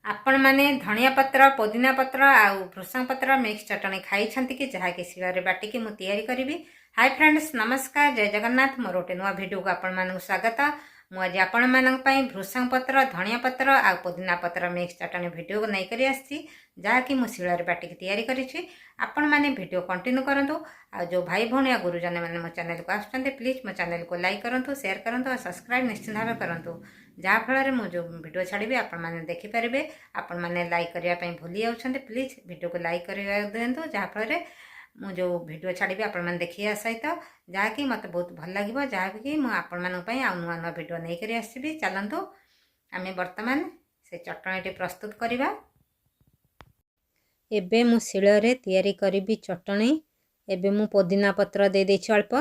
आपण माने धनिया पत्र पुदीना पत्र आउ भृषंग पत्र मिक्स चटनी खाई कि जहाँकि शिଳରେ बाटिकी मु तैयारी करी। हाय फ्रेंड्स नमस्कार जय जगन्नाथ मोर गोटे नुआ भिडियो को आपण मानक स्वागत। मुझे आपण मानक भृषंग पत्र धनिया पत्र आ पुदीना पत्र मिक्स चटनी भिडियो नहीं करी आसी जहाँकि मु शिଳରେ बाटिकी तैयारी करी। आपण माने भिडियो कंटिन्यू करंतु। आ जो भाई भौणी आ गुरुजन मैंने मो चैनल को आसुचंते प्लीज मो चैनल को लाइक करंतु शेयर करंतु और सब्सक्राइब निश्चित भाव करंतु जहाँ फल मु जो भिडियो छाड़ी आपण मैंने देखिपारे। आपण मैंने लाइक करने भूली जाऊँच प्लीज भिडियो को लाइक कर दिंतु जहाँफल मु जो भिडियो छाड़ी आपण मैंने देखिए सहित जहाँकि मत बहुत भल लगे जहाँकि मुझे आ नुआ नुआ भिडियो नहीं कर आसबि। चलतु आम बर्तमान से चटनी प्रस्तुत करवा। एबे मु शिଳରେ तैयारी करी चटनी। एबे मु पुदीना पत्र दे देछि अल्प,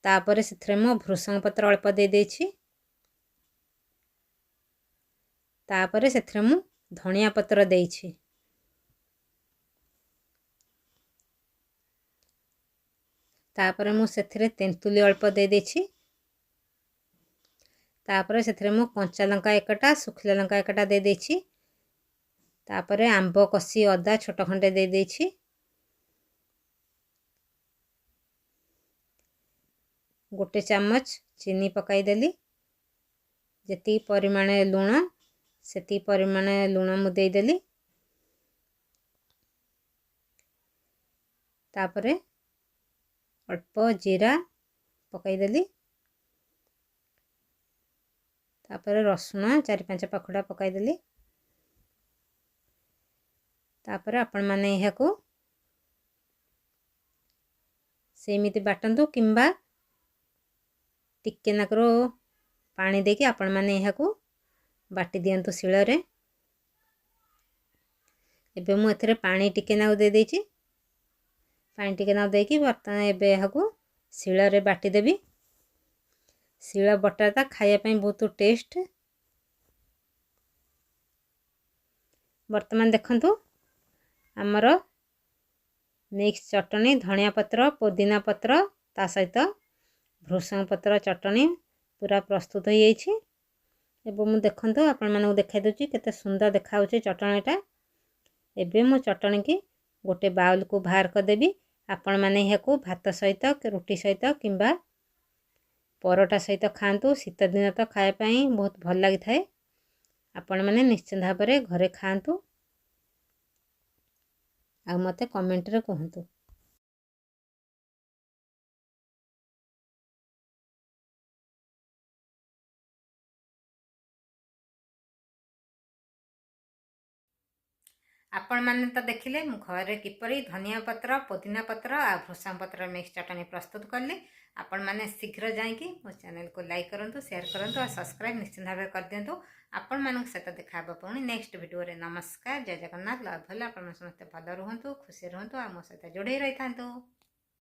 तापर से मु भृषंग पत्र अल्प दे देछि, तापर से मु धनिया पत्र देछि, तापर मु सेथिरे तेंतुली अल्प दे देछि, तापर सेथिरे मु कंचा लंका एकटा सुखिला लंका एकटा दे देछि, तापर आंब कसी अदा छोट खंडे दे देछि, गोटे चम्मच चीनी पकाई देली, जेती परिमाण लुण सेती परिमाण लुण मु दे देली, तापरे अल्प जीरा पकाई देली, तापरे रसुण 4-5 पखुड़ा पकाई देली, तापरे आपण माने यह को सेमिति बाटंतु किंबा टिके नाकरो पानी देके आपण माने यह को बाटी दियंतु शिଳରେ। एबे मु एथरे पानी टिके नाउ दे देछि, पानी टिके नाउ देकी बर्तन एबे यह को शिଳରେ बाटी देबी। शिळ बटाटा खाया पई बहुत टेस्ट। वर्तमान देखंतु आमर मिक्स चटनी धनिया पत्र पुदीना पत्र ता सहित भृषंग पत्र चटनी पूरा प्रस्तुत हो जाइछि। एबे मु देखंतु आपण मानक देखाइ दोछि केते सुंदर देखाउछि चटनीटा। एबे मु चटनी की गोटे बाउल को बाहर कर देबी। आपण माने यहको भात सहित रोटी सहित किंबा परोटा सहित खांतु। शीत दिन तो खाए पई बहुत भल लागि थाए। आपण माने निश्चित भाव में घरे खांतु आ मते कमेंट रे कहंतु। आपण माने तो देखिले मु घरे किपरि धनिया पत्र पुदीना पत्र आ भृषंग पत्र मिक्स चटनी प्रस्तुत कली। आपण माने शीघ्र जाइए मो चैनल को लाइक करंतु शेयर करंतु और सब्सक्राइब निश्चित भाव कर दियंतु। आपण मानक सहित देखा पुणी नेक्स्ट वीडियो रे। नमस्कार जय जगन्नाथ। लव भल आपण समस्त भल रुहंतु खुशी रुहंतु आ मो सहित जोड़े रही थांतु।